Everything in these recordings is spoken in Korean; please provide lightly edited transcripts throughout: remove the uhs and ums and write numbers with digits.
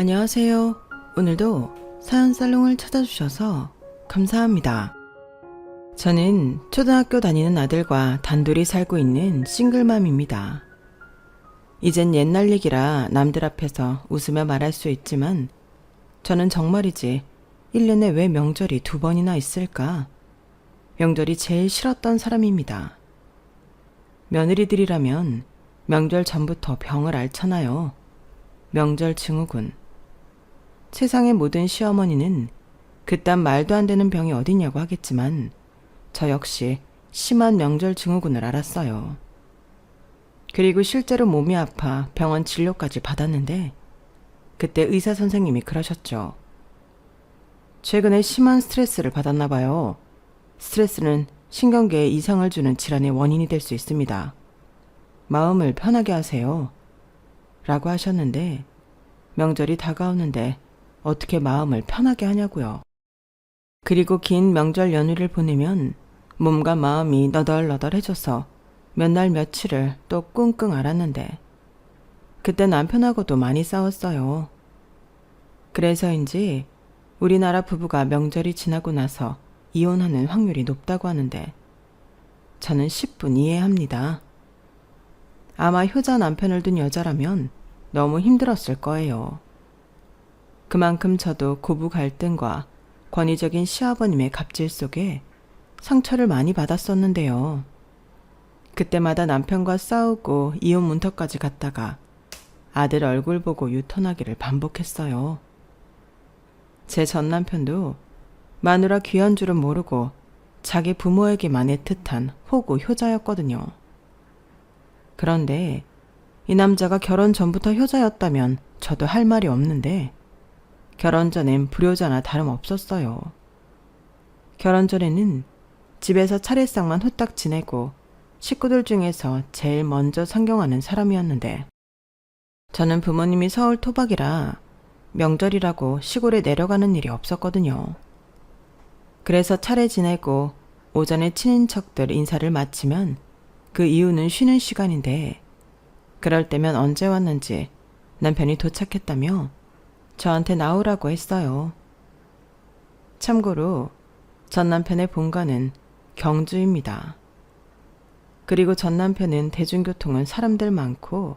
안녕하세요. 오늘도 사연살롱을 찾아주셔서 감사합니다. 저는 초등학교 다니는 아들과 단둘이 살고 있는 싱글맘입니다. 이젠 옛날 얘기라 남들 앞에서 웃으며 말할 수 있지만 저는 정말이지 1년에 왜 명절이 2번이나 있을까? 명절이 제일 싫었던 사람입니다. 며느리들이라면 명절 전부터 병을 앓잖아요. 명절 증후군. 세상의 모든 시어머니는 그딴 말도 안 되는 병이 어딨냐고 하겠지만 저 역시 심한 명절 증후군을 앓았어요. 그리고 실제로 몸이 아파 병원 진료까지 받았는데 그때 의사 선생님이 그러셨죠. 최근에 심한 스트레스를 받았나 봐요. 스트레스는 신경계에 이상을 주는 질환의 원인이 될 수 있습니다. 마음을 편하게 하세요. 라고 하셨는데 명절이 다가오는데 어떻게 마음을 편하게 하냐고요. 그리고 긴 명절 연휴를 보내면 몸과 마음이 너덜너덜해져서 몇 날 며칠을 또 끙끙 앓았는데 그때 남편하고도 많이 싸웠어요. 그래서인지 우리나라 부부가 명절이 지나고 나서 이혼하는 확률이 높다고 하는데 저는 10분 이해합니다. 아마 효자 남편을 둔 여자라면 너무 힘들었을 거예요. 그만큼 저도 고부 갈등과 권위적인 시아버님의 갑질 속에 상처를 많이 받았었는데요. 그때마다 남편과 싸우고 이혼 문턱까지 갔다가 아들 얼굴 보고 유턴하기를 반복했어요. 제 전 남편도 마누라 귀한 줄은 모르고 자기 부모에게만 애틋한 호구 효자였거든요. 그런데 이 남자가 결혼 전부터 효자였다면 저도 할 말이 없는데 결혼 전엔 불효자나 다름없었어요. 결혼 전에는 집에서 차례상만 후딱 지내고 식구들 중에서 제일 먼저 상경하는 사람이었는데 저는 부모님이 서울 토박이라 명절이라고 시골에 내려가는 일이 없었거든요. 그래서 차례 지내고 오전에 친인척들 인사를 마치면 그 이후는 쉬는 시간인데 그럴 때면 언제 왔는지 남편이 도착했다며 저한테 나오라고 했어요. 참고로 전 남편의 본가는 경주입니다. 그리고 전 남편은 대중교통은 사람들 많고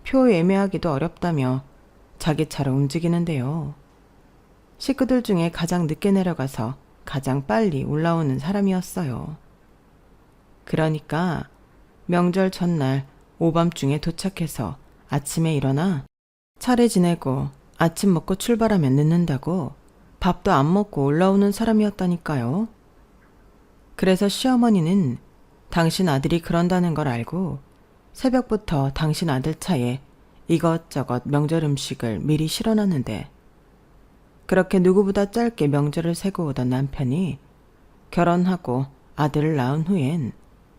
표 예매하기도 어렵다며 자기 차로 움직이는데요. 식구들 중에 가장 늦게 내려가서 가장 빨리 올라오는 사람이었어요. 그러니까 명절 전날 오밤중에 도착해서 아침에 일어나 차례 지내고 아침 먹고 출발하면 늦는다고 밥도 안 먹고 올라오는 사람이었다니까요. 그래서 시어머니는 당신 아들이 그런다는 걸 알고 새벽부터 당신 아들 차에 이것저것 명절 음식을 미리 실어놨는데 그렇게 누구보다 짧게 명절을 새고 오던 남편이 결혼하고 아들을 낳은 후엔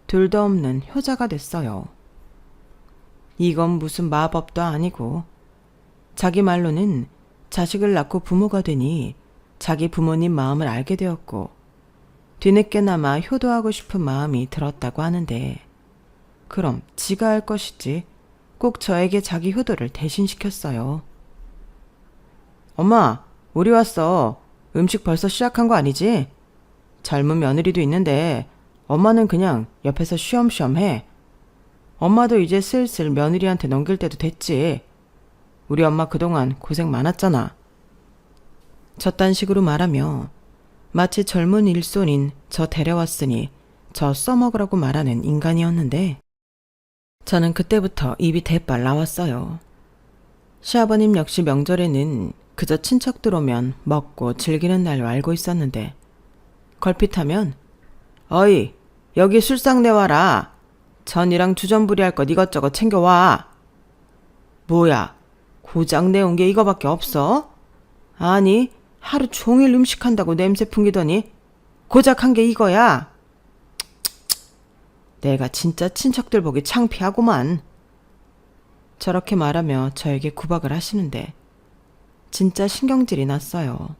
둘도 없는 효자가 됐어요. 이건 무슨 마법도 아니고 자기 말로는 자식을 낳고 부모가 되니 자기 부모님 마음을 알게 되었고 뒤늦게나마 효도하고 싶은 마음이 들었다고 하는데 그럼 지가 할 것이지 꼭 저에게 자기 효도를 대신 시켰어요. 엄마, 우리 왔어. 음식 벌써 시작한 거 아니지? 젊은 며느리도 있는데 엄마는 그냥 옆에서 쉬엄쉬엄 해. 엄마도 이제 슬슬 며느리한테 넘길 때도 됐지. 우리 엄마 그동안 고생 많았잖아. 저딴 식으로 말하며 마치 젊은 일손인 저 데려왔으니 저 써먹으라고 말하는 인간이었는데 저는 그때부터 입이 대빨 나왔어요. 시아버님 역시 명절에는 그저 친척들 오면 먹고 즐기는 날로 알고 있었는데 걸핏하면 어이 여기 술상 내와라. 전이랑 주전부리 할 것 이것저것 챙겨와. 뭐야 고장 내온 게 이거밖에 없어? 아니 하루 종일 음식한다고 냄새 풍기더니 고작 한 게 이거야. 내가 진짜 친척들 보기 창피하구만. 저렇게 말하며 저에게 구박을 하시는데 진짜 신경질이 났어요.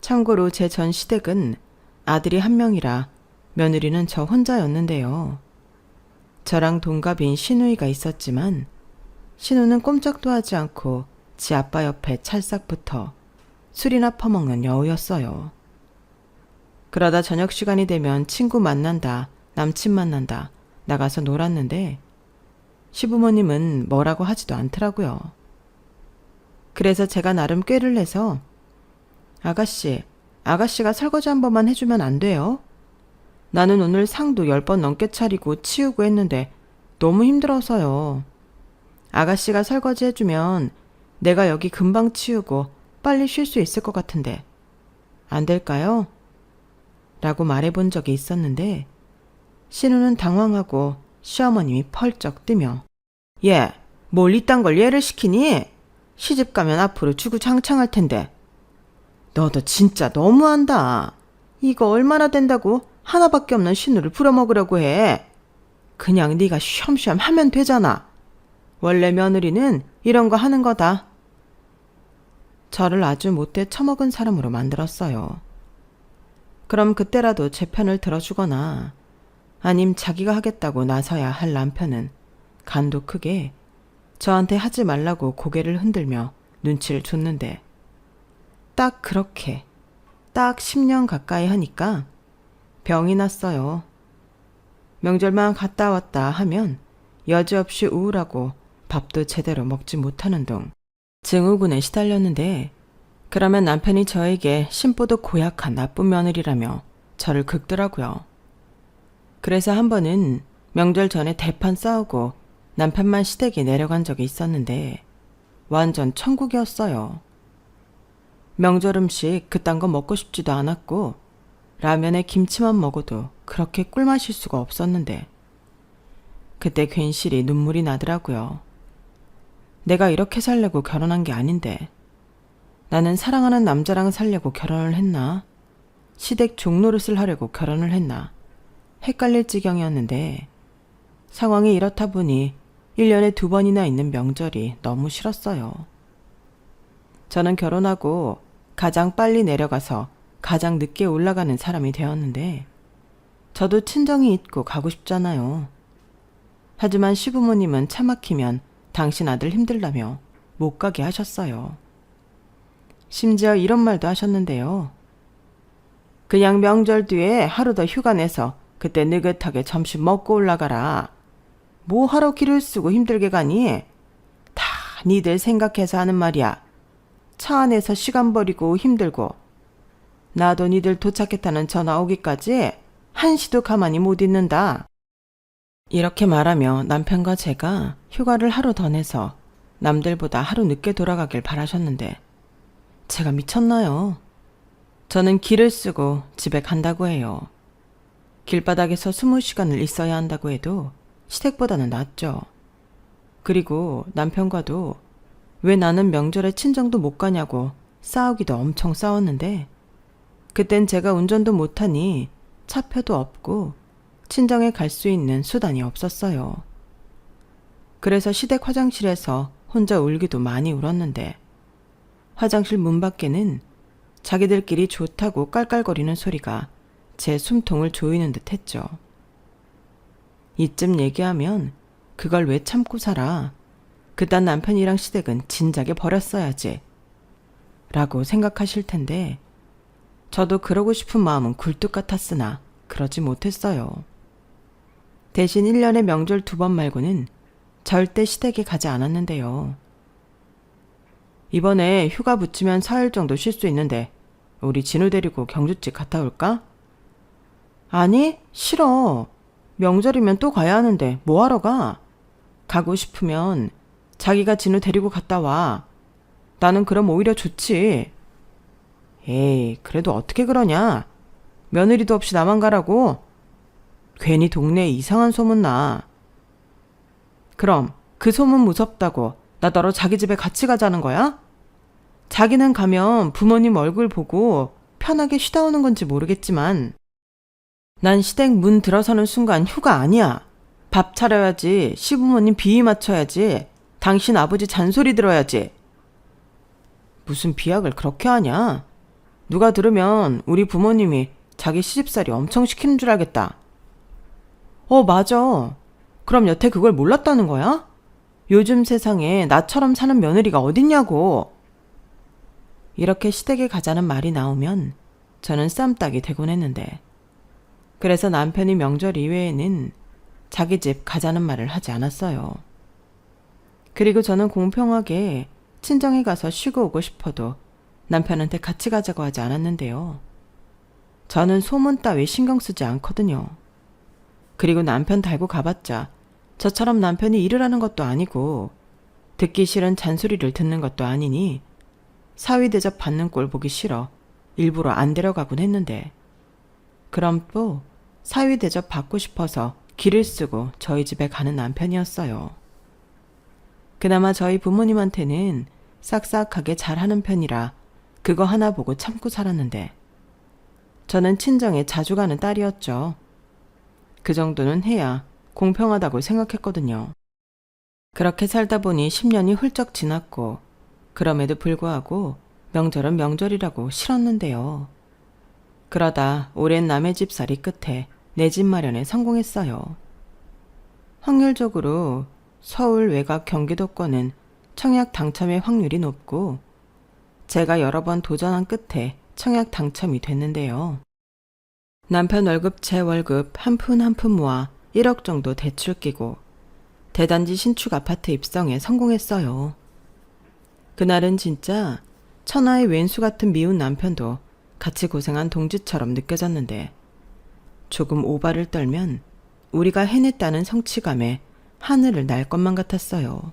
참고로 제 전 시댁은 아들이 한 명이라 며느리는 저 혼자였는데요. 저랑 동갑인 시누이가 있었지만 시누는 꼼짝도 하지 않고 지 아빠 옆에 찰싹 붙어 술이나 퍼먹는 여우였어요. 그러다 저녁 시간이 되면 친구 만난다, 남친 만난다, 나가서 놀았는데 시부모님은 뭐라고 하지도 않더라고요. 그래서 제가 나름 꾀를 내서 아가씨가 설거지 한 번만 해주면 안 돼요? 나는 오늘 상도 10번 넘게 차리고 치우고 했는데 너무 힘들어서요. 아가씨가 설거지 해주면 내가 여기 금방 치우고 빨리 쉴 수 있을 것 같은데 안 될까요? 라고 말해본 적이 있었는데 신우는 당황하고 시어머님이 펄쩍 뜨며 얘, 뭘 이딴 걸 얘를 시키니? 시집 가면 앞으로 주구장창할 텐데. 너도 진짜 너무한다. 이거 얼마나 된다고 하나밖에 없는 신우를 부려먹으려고 해. 그냥 네가 쉬엄쉬엄 하면 되잖아. 원래 며느리는 이런 거 하는 거다. 저를 아주 못돼 처먹은 사람으로 만들었어요. 그럼 그때라도 제 편을 들어주거나 아님 자기가 하겠다고 나서야 할 남편은 간도 크게 저한테 하지 말라고 고개를 흔들며 눈치를 줬는데 딱 그렇게 딱 10년 가까이 하니까 병이 났어요. 명절만 갔다 왔다 하면 여지없이 우울하고 밥도 제대로 먹지 못하는 둥 증후군에 시달렸는데 그러면 남편이 저에게 심보도 고약한 나쁜 며느리라며 저를 긁더라고요. 그래서 한 번은 명절 전에 대판 싸우고 남편만 시댁에 내려간 적이 있었는데 완전 천국이었어요. 명절 음식 그딴 거 먹고 싶지도 않았고 라면에 김치만 먹어도 그렇게 꿀 마실 수가 없었는데 그때 괜시리 눈물이 나더라고요. 내가 이렇게 살려고 결혼한 게 아닌데 나는 사랑하는 남자랑 살려고 결혼을 했나? 시댁 종노릇을 하려고 결혼을 했나? 헷갈릴 지경이었는데 상황이 이렇다 보니 1년에 2번이나 있는 명절이 너무 싫었어요. 저는 결혼하고 가장 빨리 내려가서 가장 늦게 올라가는 사람이 되었는데 저도 친정이 있고 가고 싶잖아요. 하지만 시부모님은 차 막히면 당신 아들 힘들다며 못 가게 하셨어요. 심지어 이런 말도 하셨는데요. 그냥 명절 뒤에 하루 더 휴가 내서 그때 느긋하게 점심 먹고 올라가라. 뭐 하러 길을 쓰고 힘들게 가니? 다 니들 생각해서 하는 말이야. 차 안에서 시간 버리고 힘들고 나도 니들 도착했다는 전화 오기까지 한시도 가만히 못 있는다. 이렇게 말하며 남편과 제가 휴가를 하루 더 내서 남들보다 하루 늦게 돌아가길 바라셨는데 제가 미쳤나요? 저는 길을 쓰고 집에 간다고 해요. 길바닥에서 20시간을 있어야 한다고 해도 시댁보다는 낫죠. 그리고 남편과도 왜 나는 명절에 친정도 못 가냐고 싸우기도 엄청 싸웠는데 그땐 제가 운전도 못하니 차표도 없고 친정에 갈 수 있는 수단이 없었어요. 그래서 시댁 화장실에서 혼자 울기도 많이 울었는데 화장실 문 밖에는 자기들끼리 좋다고 깔깔거리는 소리가 제 숨통을 조이는 듯 했죠. 이쯤 얘기하면 그걸 왜 참고 살아? 그딴 남편이랑 시댁은 진작에 버렸어야지. 라고 생각하실 텐데 저도 그러고 싶은 마음은 굴뚝 같았으나 그러지 못했어요. 대신 1년에 명절 2번 말고는 절대 시댁에 가지 않았는데요. 이번에 휴가 붙이면 4일 정도 쉴 수 있는데 우리 진우 데리고 경주집 갔다 올까? 아니, 싫어. 명절이면 또 가야 하는데 뭐하러 가? 가고 싶으면 자기가 진우 데리고 갔다 와. 나는 그럼 오히려 좋지. 에이, 그래도 어떻게 그러냐? 며느리도 없이 나만 가라고? 괜히 동네에 이상한 소문 나. 그럼 그 소문 무섭다고 나 너로 자기 집에 같이 가자는 거야? 자기는 가면 부모님 얼굴 보고 편하게 쉬다 오는 건지 모르겠지만 난 시댁 문 들어서는 순간 휴가 아니야. 밥 차려야지. 시부모님 비위 맞춰야지. 당신 아버지 잔소리 들어야지. 무슨 비약을 그렇게 하냐? 누가 들으면 우리 부모님이 자기 시집살이 엄청 시키는 줄 알겠다. 맞아. 그럼 여태 그걸 몰랐다는 거야? 요즘 세상에 나처럼 사는 며느리가 어딨냐고. 이렇게 시댁에 가자는 말이 나오면 저는 쌈딱이 되곤 했는데, 그래서 남편이 명절 이외에는 자기 집 가자는 말을 하지 않았어요. 그리고 저는 공평하게 친정에 가서 쉬고 오고 싶어도 남편한테 같이 가자고 하지 않았는데요. 저는 소문 따위 신경 쓰지 않거든요. 그리고 남편 달고 가봤자 저처럼 남편이 일을 하는 것도 아니고 듣기 싫은 잔소리를 듣는 것도 아니니 사위 대접 받는 꼴 보기 싫어 일부러 안 데려가곤 했는데, 그럼 또 사위 대접 받고 싶어서 길을 쓰고 저희 집에 가는 남편이었어요. 그나마 저희 부모님한테는 싹싹하게 잘하는 편이라 그거 하나 보고 참고 살았는데, 저는 친정에 자주 가는 딸이었죠. 그 정도는 해야 공평하다고 생각했거든요. 그렇게 살다 보니 10년이 훌쩍 지났고, 그럼에도 불구하고 명절은 명절이라고 싫었는데요. 그러다 오랜 남의 집살이 끝에 내 집 마련에 성공했어요. 확률적으로 서울 외곽 경기도권은 청약 당첨의 확률이 높고, 제가 여러 번 도전한 끝에 청약 당첨이 됐는데요. 남편 월급 제 월급 한 푼 한 푼 모아 1억 정도 대출 끼고 대단지 신축 아파트 입성에 성공했어요. 그날은 진짜 천하의 왼수 같은 미운 남편도 같이 고생한 동지처럼 느껴졌는데, 조금 오바를 떨면 우리가 해냈다는 성취감에 하늘을 날 것만 같았어요.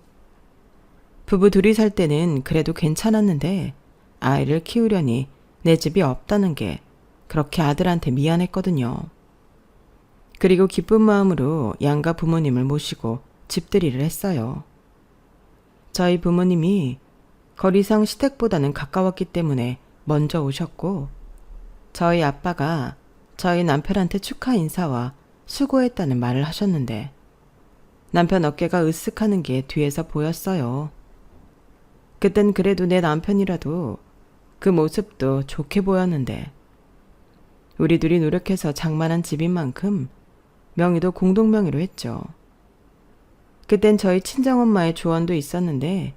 부부 둘이 살 때는 그래도 괜찮았는데 아이를 키우려니 내 집이 없다는 게 그렇게 아들한테 미안했거든요. 그리고 기쁜 마음으로 양가 부모님을 모시고 집들이를 했어요. 저희 부모님이 거리상 시댁보다는 가까웠기 때문에 먼저 오셨고, 저희 아빠가 저희 남편한테 축하 인사와 수고했다는 말을 하셨는데, 남편 어깨가 으쓱하는 게 뒤에서 보였어요. 그땐 그래도 내 남편이라도 그 모습도 좋게 보였는데, 우리 둘이 노력해서 장만한 집인 만큼 명의도 공동명의로 했죠. 그땐 저희 친정엄마의 조언도 있었는데,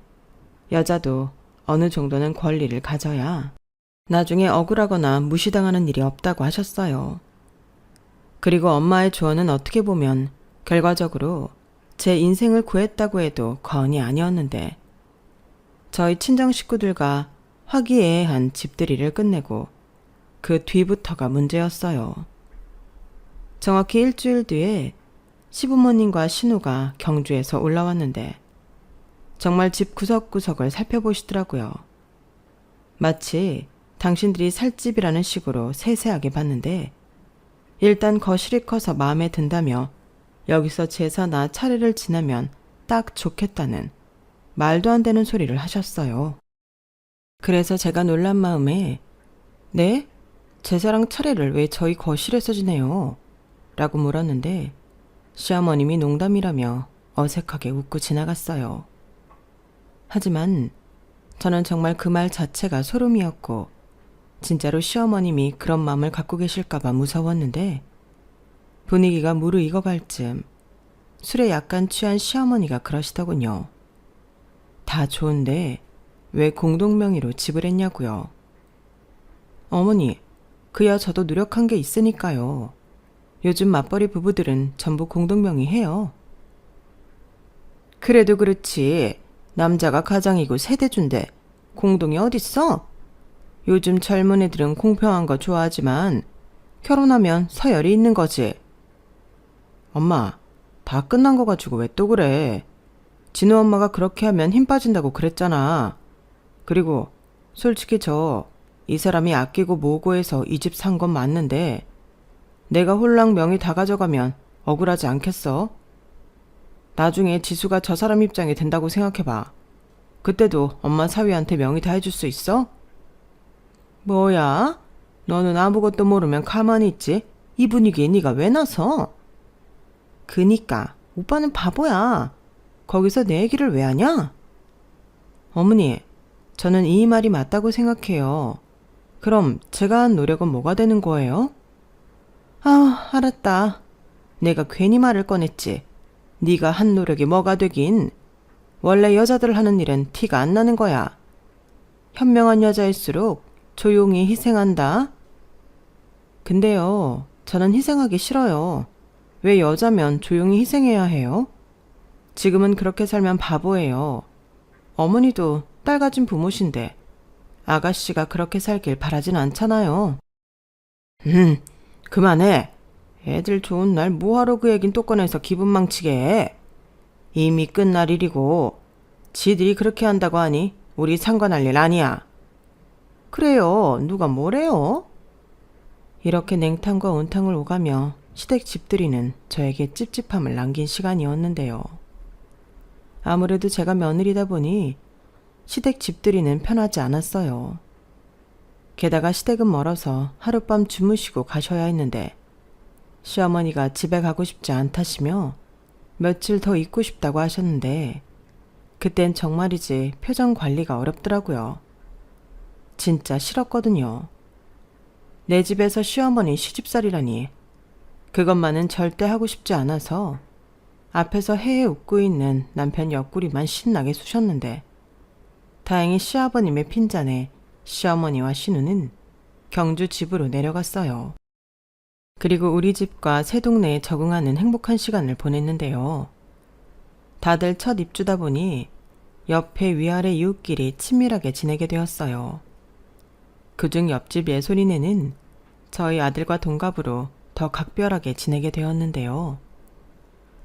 여자도 어느 정도는 권리를 가져야 나중에 억울하거나 무시당하는 일이 없다고 하셨어요. 그리고 엄마의 조언은 어떻게 보면 결과적으로 제 인생을 구했다고 해도 과언이 아니었는데, 저희 친정 식구들과 화기애애한 집들이를 끝내고 그 뒤부터가 문제였어요. 정확히 일주일 뒤에 시부모님과 신우가 경주에서 올라왔는데 정말 집 구석구석을 살펴보시더라고요. 마치 당신들이 살 집이라는 식으로 세세하게 봤는데, 일단 거실이 커서 마음에 든다며 여기서 제사나 차례를 지내면 딱 좋겠다는 말도 안 되는 소리를 하셨어요. 그래서 제가 놀란 마음에 네? 제사랑 차례를 왜 저희 거실에서 지내요? 라고 물었는데 시어머님이 농담이라며 어색하게 웃고 지나갔어요. 하지만 저는 정말 그 말 자체가 소름이었고 진짜로 시어머님이 그런 마음을 갖고 계실까봐 무서웠는데 분위기가 무르익어갈 즈음 술에 약간 취한 시어머니가 그러시더군요. 다 좋은데 왜 공동명의로 집을 했냐고요. 어머니, 그야 저도 노력한 게 있으니까요. 요즘 맞벌이 부부들은 전부 공동명의 해요. 그래도 그렇지. 남자가 가장이고 세대주인데 공동이 어딨어? 요즘 젊은 애들은 공평한 거 좋아하지만 결혼하면 서열이 있는 거지. 엄마, 다 끝난 거 가지고 왜 또 그래? 진우 엄마가 그렇게 하면 힘 빠진다고 그랬잖아. 그리고 솔직히 이 사람이 아끼고 모으고 해서 이 집 산 건 맞는데 내가 홀랑 명의 다 가져가면 억울하지 않겠어? 나중에 지수가 저 사람 입장이 된다고 생각해봐. 그때도 엄마 사위한테 명의 다 해줄 수 있어? 뭐야? 너는 아무것도 모르면 가만히 있지? 이 분위기에 네가 왜 나서? 그니까 오빠는 바보야. 거기서 내 얘기를 왜 하냐? 어머니, 저는 이 말이 맞다고 생각해요. 그럼 제가 한 노력은 뭐가 되는 거예요? 아, 알았다. 내가 괜히 말을 꺼냈지. 네가 한 노력이 뭐가 되긴. 원래 여자들 하는 일은 티가 안 나는 거야. 현명한 여자일수록 조용히 희생한다. 근데요, 저는 희생하기 싫어요. 왜 여자면 조용히 희생해야 해요? 지금은 그렇게 살면 바보예요. 어머니도 딸 가진 부모신데 아가씨가 그렇게 살길 바라진 않잖아요. 그만해. 애들 좋은 날 뭐하러 그 얘긴 또 꺼내서 기분 망치게 해. 이미 끝날 일이고 지들이 그렇게 한다고 하니 우리 상관할 일 아니야. 그래요. 누가 뭐래요? 이렇게 냉탕과 온탕을 오가며 시댁 집들이는 저에게 찝찝함을 남긴 시간이었는데요. 아무래도 제가 며느리다 보니 시댁 집들이는 편하지 않았어요. 게다가 시댁은 멀어서 하룻밤 주무시고 가셔야 했는데 시어머니가 집에 가고 싶지 않다시며 며칠 더 있고 싶다고 하셨는데 그땐 정말이지 표정 관리가 어렵더라고요. 진짜 싫었거든요. 내 집에서 시어머니 시집살이라니 그것만은 절대 하고 싶지 않아서 앞에서 헤헤 웃고 있는 남편 옆구리만 신나게 쑤셨는데 다행히 시아버님의 핀잔에 시어머니와 신우는 경주 집으로 내려갔어요. 그리고 우리 집과 새 동네에 적응하는 행복한 시간을 보냈는데요. 다들 첫 입주다 보니 옆에 위아래 이웃끼리 친밀하게 지내게 되었어요. 그중 옆집 예솔이네는 저희 아들과 동갑으로 더 각별하게 지내게 되었는데요.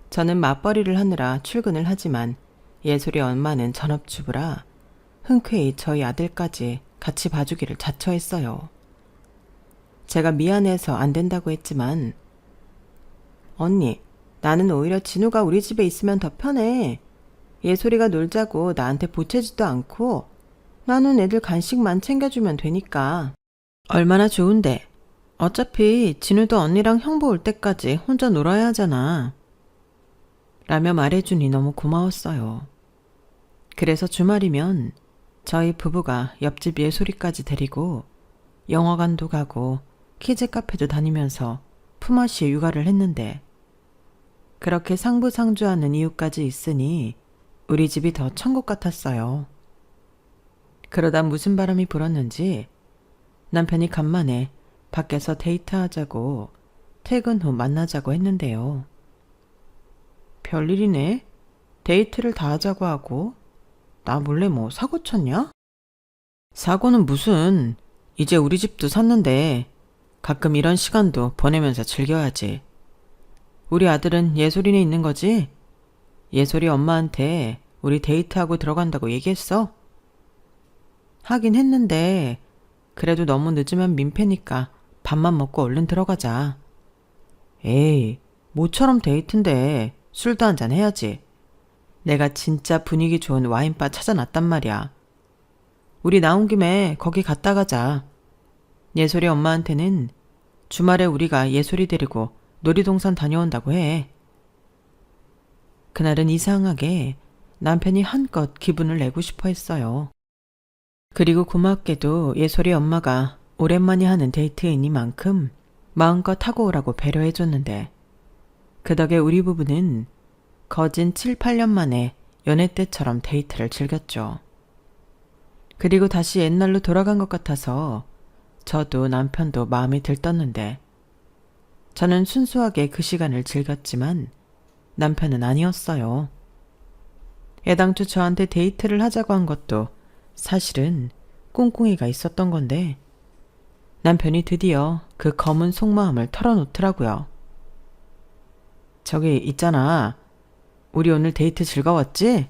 저는 맞벌이를 하느라 출근을 하지만 예솔이 엄마는 전업주부라 흔쾌히 저희 아들까지 같이 봐주기를 자처했어요. 제가 미안해서 안 된다고 했지만 언니, 나는 오히려 진우가 우리 집에 있으면 더 편해. 예솔이가 놀자고 나한테 보채지도 않고 나는 애들 간식만 챙겨주면 되니까. 얼마나 좋은데. 어차피 진우도 언니랑 형부 올 때까지 혼자 놀아야 하잖아. 라며 말해주니 너무 고마웠어요. 그래서 주말이면 저희 부부가 옆집 예솔이까지 데리고 영화관도 가고 키즈 카페도 다니면서 품앗이 육아를 했는데 그렇게 상부상조하는 이유까지 있으니 우리 집이 더 천국 같았어요. 그러다 무슨 바람이 불었는지 남편이 간만에 밖에서 데이트하자고 퇴근 후 만나자고 했는데요. 별일이네. 데이트를 다 하자고 하고 나 몰래 뭐 사고 쳤냐? 사고는 무슨. 이제 우리 집도 샀는데 가끔 이런 시간도 보내면서 즐겨야지. 우리 아들은 예솔이네 있는 거지? 예솔이 엄마한테 우리 데이트하고 들어간다고 얘기했어? 하긴 했는데 그래도 너무 늦으면 민폐니까 밥만 먹고 얼른 들어가자. 에이, 모처럼 데이트인데 술도 한잔 해야지. 내가 진짜 분위기 좋은 와인바 찾아놨단 말이야. 우리 나온 김에 거기 갔다 가자. 예솔이 엄마한테는 주말에 우리가 예솔이 데리고 놀이동산 다녀온다고 해. 그날은 이상하게 남편이 한껏 기분을 내고 싶어 했어요. 그리고 고맙게도 예솔이 엄마가 오랜만에 하는 데이트이니만큼 마음껏 하고 오라고 배려해줬는데 그 덕에 우리 부부는 거진 7, 8년 만에 연애 때처럼 데이트를 즐겼죠. 그리고 다시 옛날로 돌아간 것 같아서 저도 남편도 마음이 들떴는데 저는 순수하게 그 시간을 즐겼지만 남편은 아니었어요. 애당초 저한테 데이트를 하자고 한 것도 사실은 꿍꿍이가 있었던 건데 남편이 드디어 그 검은 속마음을 털어놓더라고요. 저기 있잖아. 우리 오늘 데이트 즐거웠지?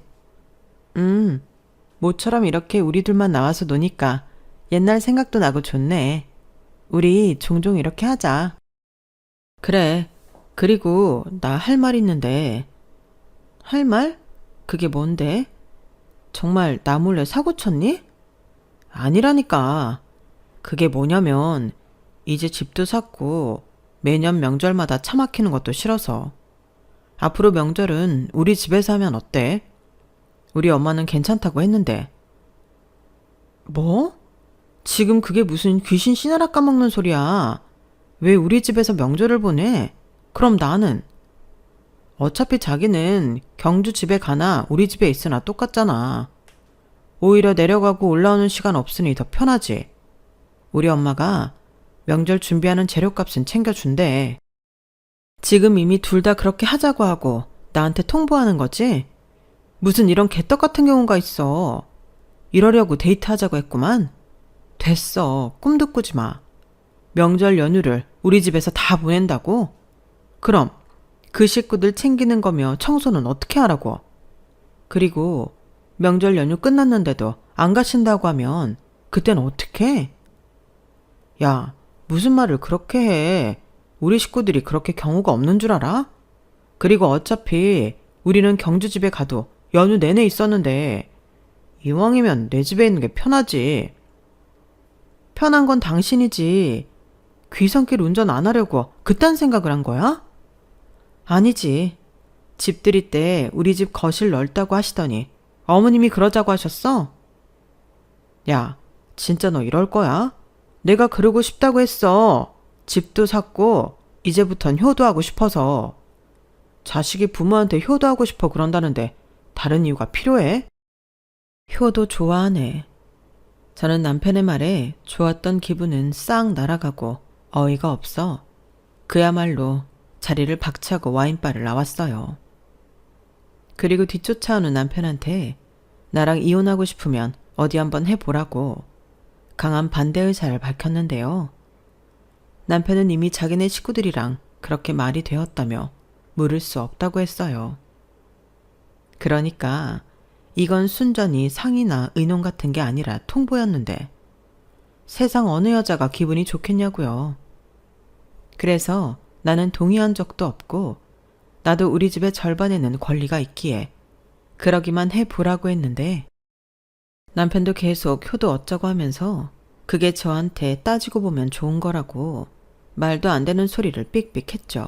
모처럼 이렇게 우리 둘만 나와서 노니까 옛날 생각도 나고 좋네. 우리 종종 이렇게 하자. 그래. 그리고 나 할 말 있는데. 할 말? 그게 뭔데? 정말 나 몰래 사고 쳤니? 아니라니까. 그게 뭐냐면 이제 집도 샀고 매년 명절마다 차 막히는 것도 싫어서 앞으로 명절은 우리 집에서 하면 어때? 우리 엄마는 괜찮다고 했는데. 뭐? 지금 그게 무슨 귀신 씨나라 까먹는 소리야. 왜 우리 집에서 명절을 보내? 그럼 나는? 어차피 자기는 경주 집에 가나 우리 집에 있으나 똑같잖아. 오히려 내려가고 올라오는 시간 없으니 더 편하지. 우리 엄마가 명절 준비하는 재료값은 챙겨준대. 지금 이미 둘 다 그렇게 하자고 하고 나한테 통보하는 거지? 무슨 이런 개떡 같은 경우가 있어. 이러려고 데이트하자고 했구만. 됐어. 꿈도 꾸지 마. 명절 연휴를 우리 집에서 다 보낸다고? 그럼 그 식구들 챙기는 거며 청소는 어떻게 하라고? 그리고 명절 연휴 끝났는데도 안 가신다고 하면 그땐 어떡해? 야, 무슨 말을 그렇게 해. 우리 식구들이 그렇게 경우가 없는 줄 알아? 그리고 어차피 우리는 경주 집에 가도 연휴 내내 있었는데 이왕이면 내 집에 있는 게 편하지. 편한 건 당신이지. 귀성길 운전 안 하려고 그딴 생각을 한 거야? 아니지. 집들이 때 우리 집 거실 넓다고 하시더니 어머님이 그러자고 하셨어? 야, 진짜 너 이럴 거야? 내가 그러고 싶다고 했어. 집도 샀고 이제부턴 효도하고 싶어서. 자식이 부모한테 효도하고 싶어 그런다는데 다른 이유가 필요해? 효도 좋아하네. 저는 남편의 말에 좋았던 기분은 싹 날아가고 어이가 없어 그야말로 자리를 박차고 와인바를 나왔어요. 그리고 뒤쫓아오는 남편한테 나랑 이혼하고 싶으면 어디 한번 해보라고 강한 반대 의사를 밝혔는데요. 남편은 이미 자기네 식구들이랑 그렇게 말이 되었다며 물을 수 없다고 했어요. 그러니까 이건 순전히 상의나 의논 같은 게 아니라 통보였는데 세상 어느 여자가 기분이 좋겠냐고요. 그래서 나는 동의한 적도 없고 나도 우리 집의 절반에는 권리가 있기에 그러기만 해보라고 했는데 남편도 계속 효도 어쩌고 하면서 그게 저한테 따지고 보면 좋은 거라고 말도 안 되는 소리를 삑삑 했죠.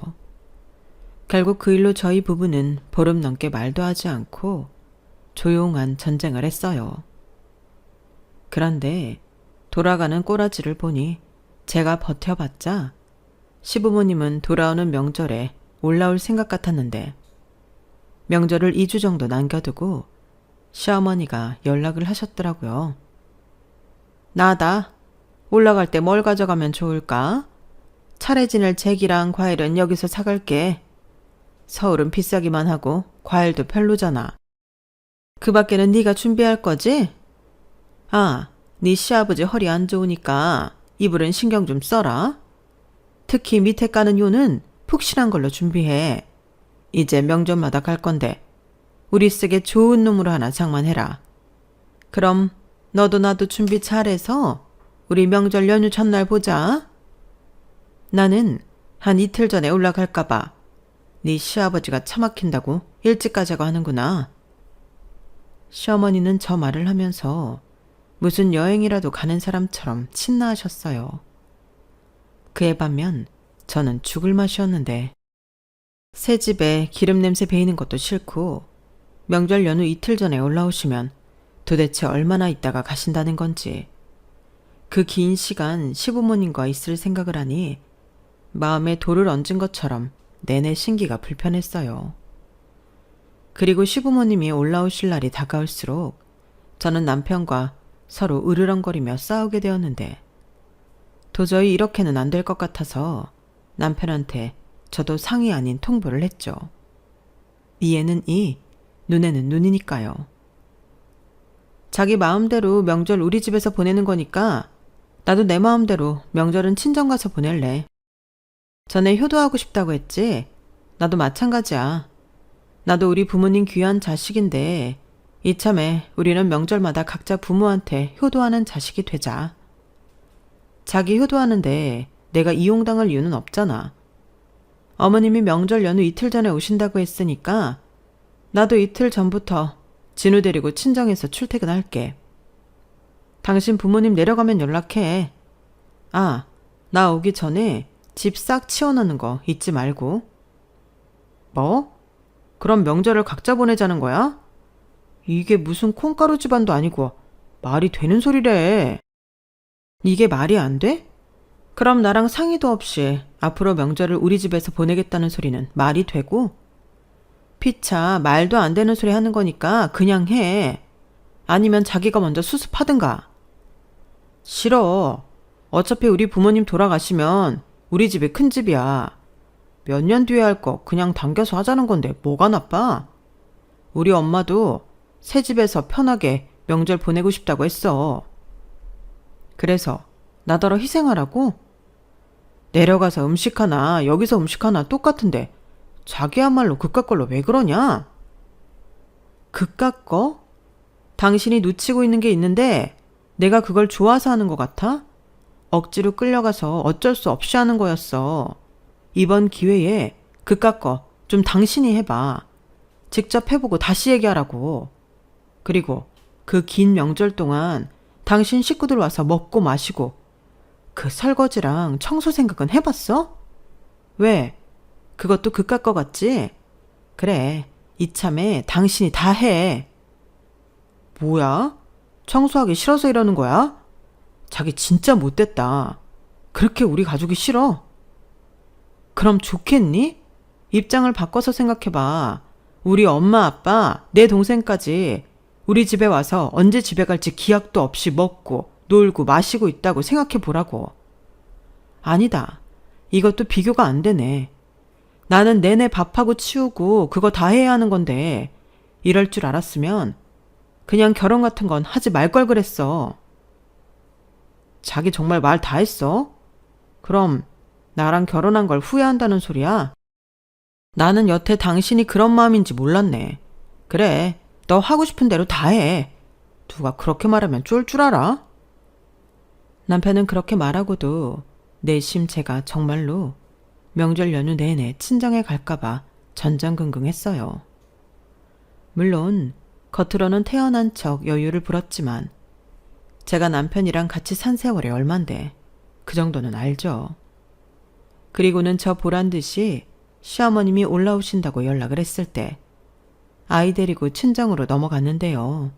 결국 그 일로 저희 부부는 보름 넘게 말도 하지 않고 조용한 전쟁을 했어요. 그런데 돌아가는 꼬라지를 보니 제가 버텨봤자 시부모님은 돌아오는 명절에 올라올 생각 같았는데 명절을 2주 정도 남겨두고 시어머니가 연락을 하셨더라고요. 나다. 올라갈 때 뭘 가져가면 좋을까? 차례 지낼 잭이랑 과일은 여기서 사갈게. 서울은 비싸기만 하고 과일도 별로잖아. 그 밖에는 네가 준비할 거지? 아, 네 시아버지 허리 안 좋으니까 이불은 신경 좀 써라. 특히 밑에 까는 요는 푹신한 걸로 준비해. 이제 명절마다 갈 건데 우리 쓰게 좋은 놈으로 하나 장만해라. 그럼 너도 나도 준비 잘해서 우리 명절 연휴 첫날 보자. 나는 한 이틀 전에 올라갈까 봐. 네 시아버지가 차 막힌다고 일찍 가자고 하는구나. 시어머니는 저 말을 하면서 무슨 여행이라도 가는 사람처럼 친나하셨어요. 그에 반면 저는 죽을 맛이었는데 새 집에 기름 냄새 배이는 것도 싫고 명절 연휴 이틀 전에 올라오시면 도대체 얼마나 있다가 가신다는 건지 그 긴 시간 시부모님과 있을 생각을 하니 마음에 돌을 얹은 것처럼 내내 신기가 불편했어요. 그리고 시부모님이 올라오실 날이 다가올수록 저는 남편과 서로 으르렁거리며 싸우게 되었는데 도저히 이렇게는 안 될 것 같아서 남편한테 저도 상의 아닌 통보를 했죠. 이에는 이, 눈에는 눈이니까요. 자기 마음대로 명절 우리 집에서 보내는 거니까 나도 내 마음대로 명절은 친정 가서 보낼래. 전에 효도하고 싶다고 했지? 나도 마찬가지야. 나도 우리 부모님 귀한 자식인데 이참에 우리는 명절마다 각자 부모한테 효도하는 자식이 되자. 자기 효도하는데 내가 이용당할 이유는 없잖아. 어머님이 명절 연휴 이틀 전에 오신다고 했으니까 나도 이틀 전부터 진우 데리고 친정에서 출퇴근할게. 당신 부모님 내려가면 연락해. 아, 나 오기 전에 집 싹 치워놓는 거 잊지 말고. 뭐? 그럼 명절을 각자 보내자는 거야? 이게 무슨 콩가루 집안도 아니고 말이 되는 소리래. 이게 말이 안 돼? 그럼 나랑 상의도 없이 앞으로 명절을 우리 집에서 보내겠다는 소리는 말이 되고? 피차 말도 안 되는 소리 하는 거니까 그냥 해. 아니면 자기가 먼저 수습하든가. 싫어. 어차피 우리 부모님 돌아가시면 우리 집이 큰 집이야. 몇 년 뒤에 할 거 그냥 당겨서 하자는 건데 뭐가 나빠? 우리 엄마도 새 집에서 편하게 명절 보내고 싶다고 했어. 그래서 나더러 희생하라고? 내려가서 음식 하나 여기서 음식 하나 똑같은데 자기야말로 그깟 걸로 왜 그러냐? 그깟 거? 당신이 놓치고 있는 게 있는데 내가 그걸 좋아서 하는 것 같아? 억지로 끌려가서 어쩔 수 없이 하는 거였어. 이번 기회에 그깟 거 좀 당신이 해봐. 직접 해보고 다시 얘기하라고. 그리고 그 긴 명절 동안 당신 식구들 와서 먹고 마시고 그 설거지랑 청소 생각은 해봤어? 왜? 그것도 그깟 거 같지? 그래, 이참에 당신이 다 해. 뭐야? 청소하기 싫어서 이러는 거야? 자기 진짜 못됐다. 그렇게 우리 가족이 싫어? 그럼 좋겠니? 입장을 바꿔서 생각해봐. 우리 엄마, 아빠, 내 동생까지 우리 집에 와서 언제 집에 갈지 기약도 없이 먹고 놀고 마시고 있다고 생각해보라고. 아니다. 이것도 비교가 안 되네. 나는 내내 밥하고 치우고 그거 다 해야 하는 건데 이럴 줄 알았으면 그냥 결혼 같은 건 하지 말 걸 그랬어. 자기 정말 말 다 했어? 그럼 나랑 결혼한 걸 후회한다는 소리야? 나는 여태 당신이 그런 마음인지 몰랐네. 그래, 너 하고 싶은 대로 다 해. 누가 그렇게 말하면 쫄 줄 알아? 남편은 그렇게 말하고도 내심 제가 정말로 명절 연휴 내내 친정에 갈까봐 전전긍긍했어요. 물론 겉으로는 태어난 척 여유를 부렸지만 제가 남편이랑 같이 산 세월이 얼만데 그 정도는 알죠. 그리고는 저 보란 듯이 시어머님이 올라오신다고 연락을 했을 때 아이 데리고 친정으로 넘어갔는데요.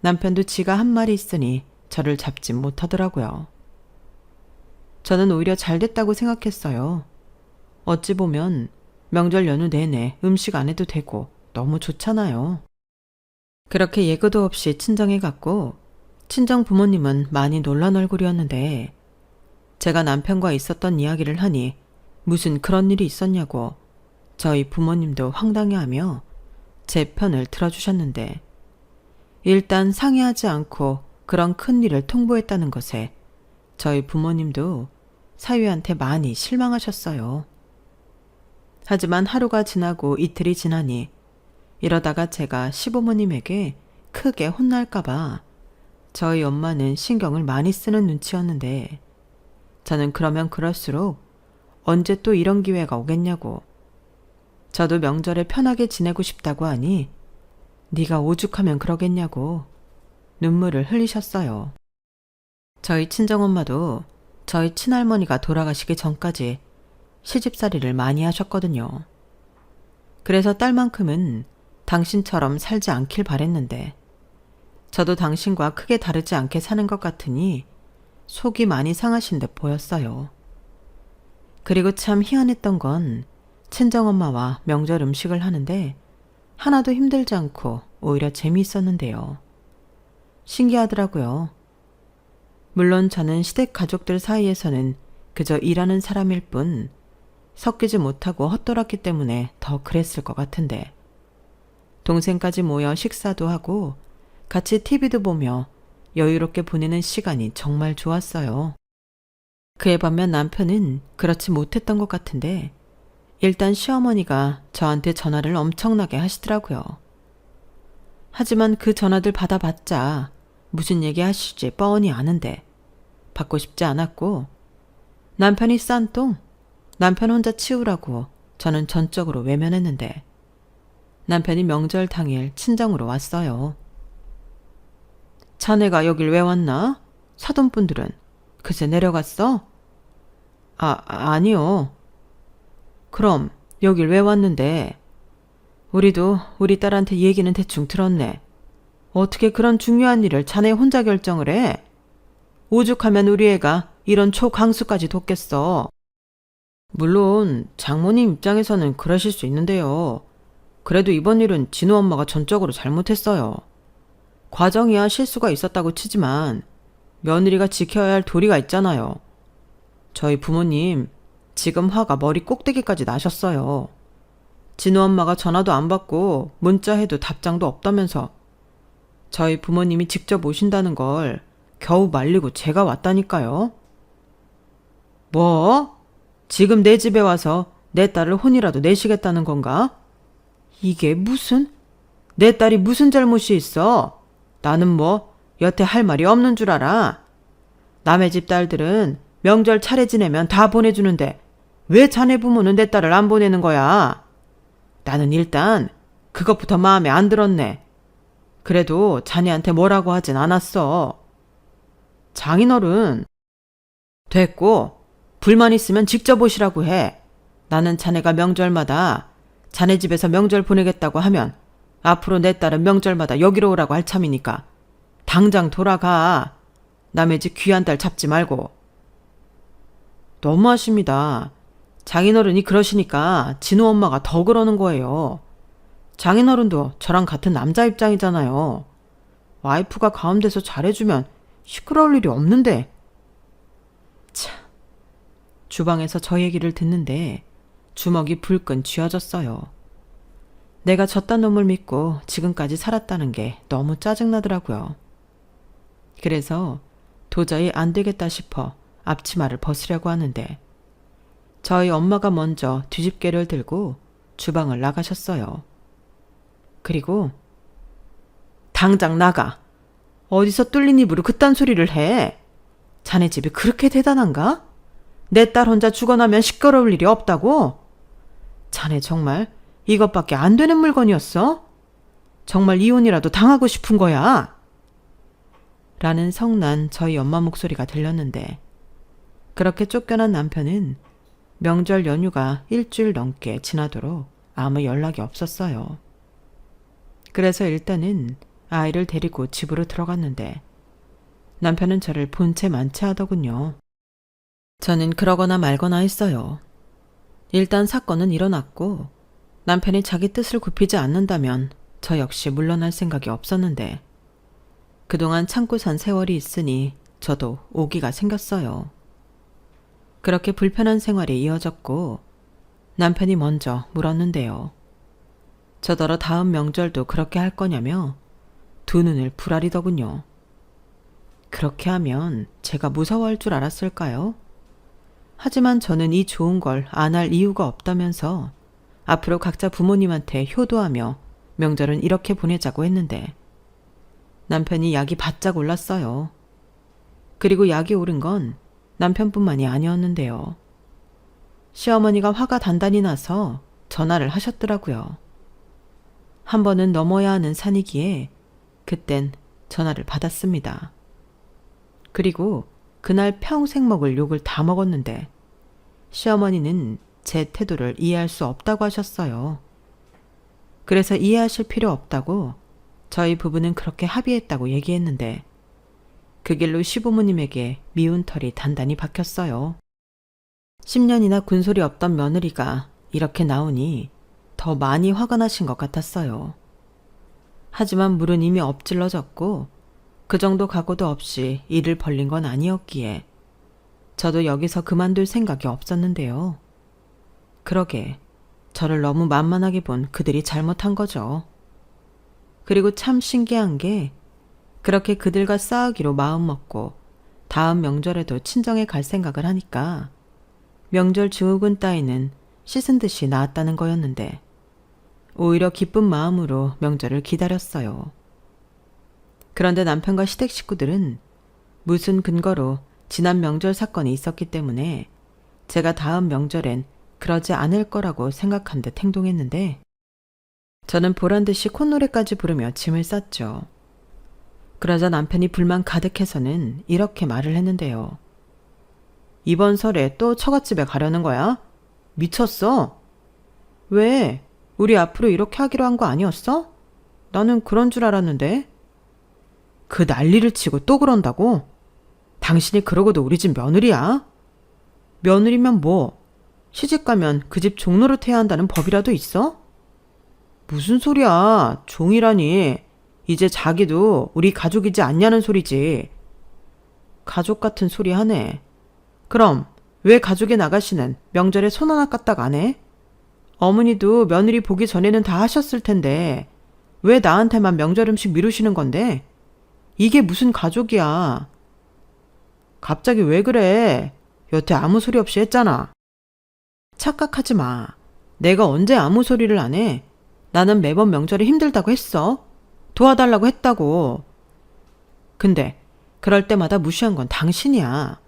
남편도 지가 한 말이 있으니 저를 잡지 못하더라고요. 저는 오히려 잘 됐다고 생각했어요. 어찌 보면 명절 연휴 내내 음식 안 해도 되고 너무 좋잖아요. 그렇게 예고도 없이 친정에 갔고 친정 부모님은 많이 놀란 얼굴이었는데 제가 남편과 있었던 이야기를 하니 무슨 그런 일이 있었냐고 저희 부모님도 황당해하며 제 편을 들어주셨는데 일단 상의하지 않고 그런 큰일을 통보했다는 것에 저희 부모님도 사위한테 많이 실망하셨어요. 하지만 하루가 지나고 이틀이 지나니 이러다가 제가 시부모님에게 크게 혼날까봐 저희 엄마는 신경을 많이 쓰는 눈치였는데 저는 그러면 그럴수록 언제 또 이런 기회가 오겠냐고 저도 명절에 편하게 지내고 싶다고 하니 네가 오죽하면 그러겠냐고 눈물을 흘리셨어요. 저희 친정엄마도 저희 친할머니가 돌아가시기 전까지 시집살이를 많이 하셨거든요. 그래서 딸만큼은 당신처럼 살지 않길 바랬는데 저도 당신과 크게 다르지 않게 사는 것 같으니 속이 많이 상하신 듯 보였어요. 그리고 참 희한했던 건 친정엄마와 명절 음식을 하는데 하나도 힘들지 않고 오히려 재미있었는데요. 신기하더라고요. 물론 저는 시댁 가족들 사이에서는 그저 일하는 사람일 뿐 섞이지 못하고 헛돌았기 때문에 더 그랬을 것 같은데 동생까지 모여 식사도 하고 같이 TV도 보며 여유롭게 보내는 시간이 정말 좋았어요. 그에 반면 남편은 그렇지 못했던 것 같은데 일단 시어머니가 저한테 전화를 엄청나게 하시더라고요. 하지만 그 전화들 받아봤자 무슨 얘기 하실지 뻔히 아는데 받고 싶지 않았고 남편이 싼 똥, 남편 혼자 치우라고 저는 전적으로 외면했는데 남편이 명절 당일 친정으로 왔어요. 자네가 여길 왜 왔나? 사돈분들은 그새 내려갔어? 아니요. 그럼 여길 왜 왔는데? 우리도 우리 딸한테 얘기는 대충 들었네. 어떻게 그런 중요한 일을 자네 혼자 결정을 해? 오죽하면 우리 애가 이런 초강수까지 뒀겠어. 물론 장모님 입장에서는 그러실 수 있는데요. 그래도 이번 일은 진우 엄마가 전적으로 잘못했어요. 과정이야 실수가 있었다고 치지만 며느리가 지켜야 할 도리가 있잖아요. 저희 부모님 지금 화가 머리 꼭대기까지 나셨어요. 진우 엄마가 전화도 안 받고 문자해도 답장도 없다면서 저희 부모님이 직접 오신다는 걸 겨우 말리고 제가 왔다니까요. 뭐? 지금 내 집에 와서 내 딸을 혼이라도 내시겠다는 건가? 이게 무슨? 내 딸이 무슨 잘못이 있어? 나는 뭐 여태 할 말이 없는 줄 알아. 남의 집 딸들은 명절 차례 지내면 다 보내주는데 왜 자네 부모는 내 딸을 안 보내는 거야? 나는 일단 그것부터 마음에 안 들었네. 그래도 자네한테 뭐라고 하진 않았어. 장인어른. 됐고 불만 있으면 직접 오시라고 해. 나는 자네가 명절마다 자네 집에서 명절 보내겠다고 하면 앞으로 내 딸은 명절마다 여기로 오라고 할 참이니까 당장 돌아가. 남의 집 귀한 딸 잡지 말고. 너무하십니다. 장인어른이 그러시니까 진우 엄마가 더 그러는 거예요. 장인어른도 저랑 같은 남자 입장이잖아요. 와이프가 가운데서 잘해주면 시끄러울 일이 없는데. 참, 주방에서 저 얘기를 듣는데 주먹이 불끈 쥐어졌어요. 내가 저딴 놈을 믿고 지금까지 살았다는 게 너무 짜증나더라고요. 그래서 도저히 안 되겠다 싶어 앞치마를 벗으려고 하는데 저희 엄마가 먼저 뒤집개를 들고 주방을 나가셨어요. 그리고 당장 나가. 어디서 뚫린 입으로 그딴 소리를 해. 자네 집이 그렇게 대단한가? 내 딸 혼자 죽어나면 시끄러울 일이 없다고? 자네 정말 이것밖에 안 되는 물건이었어? 정말 이혼이라도 당하고 싶은 거야? 라는 성난 저희 엄마 목소리가 들렸는데 그렇게 쫓겨난 남편은 명절 연휴가 일주일 넘게 지나도록 아무 연락이 없었어요. 그래서 일단은 아이를 데리고 집으로 들어갔는데 남편은 저를 본체 만체하더군요. 저는 그러거나 말거나 했어요. 일단 사건은 일어났고 남편이 자기 뜻을 굽히지 않는다면 저 역시 물러날 생각이 없었는데 그동안 참고 산 세월이 있으니 저도 오기가 생겼어요. 그렇게 불편한 생활이 이어졌고 남편이 먼저 물었는데요. 저더러 다음 명절도 그렇게 할 거냐며 두 눈을 부라리더군요. 그렇게 하면 제가 무서워할 줄 알았을까요? 하지만 저는 이 좋은 걸 안 할 이유가 없다면서 앞으로 각자 부모님한테 효도하며 명절은 이렇게 보내자고 했는데 남편이 약이 바짝 올랐어요. 그리고 약이 오른 건 남편뿐만이 아니었는데요. 시어머니가 화가 단단히 나서 전화를 하셨더라고요. 한 번은 넘어야 하는 산이기에 그땐 전화를 받았습니다. 그리고 그날 평생 먹을 욕을 다 먹었는데 시어머니는 제 태도를 이해할 수 없다고 하셨어요. 그래서 이해하실 필요 없다고 저희 부부는 그렇게 합의했다고 얘기했는데 그 길로 시부모님에게 미운 털이 단단히 박혔어요. 10년이나 군소리 없던 며느리가 이렇게 나오니 더 많이 화가 나신 것 같았어요. 하지만 물은 이미 엎질러졌고 그 정도 각오도 없이 일을 벌린 건 아니었기에 저도 여기서 그만둘 생각이 없었는데요. 그러게 저를 너무 만만하게 본 그들이 잘못한 거죠. 그리고 참 신기한 게 그렇게 그들과 싸우기로 마음먹고 다음 명절에도 친정에 갈 생각을 하니까 명절 증후군 따위는 씻은 듯이 나았다는 거였는데 오히려 기쁜 마음으로 명절을 기다렸어요. 그런데 남편과 시댁 식구들은 무슨 근거로 지난 명절 사건이 있었기 때문에 제가 다음 명절엔 그러지 않을 거라고 생각한 듯 행동했는데 저는 보란듯이 콧노래까지 부르며 짐을 쌌죠. 그러자 남편이 불만 가득해서는 이렇게 말을 했는데요. 이번 설에 또 처갓집에 가려는 거야? 미쳤어? 왜? 우리 앞으로 이렇게 하기로 한 거 아니었어? 나는 그런 줄 알았는데. 그 난리를 치고 또 그런다고? 당신이 그러고도 우리 집 며느리야? 며느리면 뭐? 시집가면 그 집 종노릇 해야 한다는 법이라도 있어? 무슨 소리야? 종이라니. 이제 자기도 우리 가족이지 않냐는 소리지. 가족 같은 소리 하네. 그럼 왜 가족의 나가시는 명절에 손 하나 까딱 안 해? 어머니도 며느리 보기 전에는 다 하셨을 텐데 왜 나한테만 명절 음식 미루시는 건데? 이게 무슨 가족이야. 갑자기 왜 그래? 여태 아무 소리 없이 했잖아. 착각하지 마. 내가 언제 아무 소리를 안 해? 나는 매번 명절에 힘들다고 했어. 도와달라고 했다고. 근데 그럴 때마다 무시한 건 당신이야.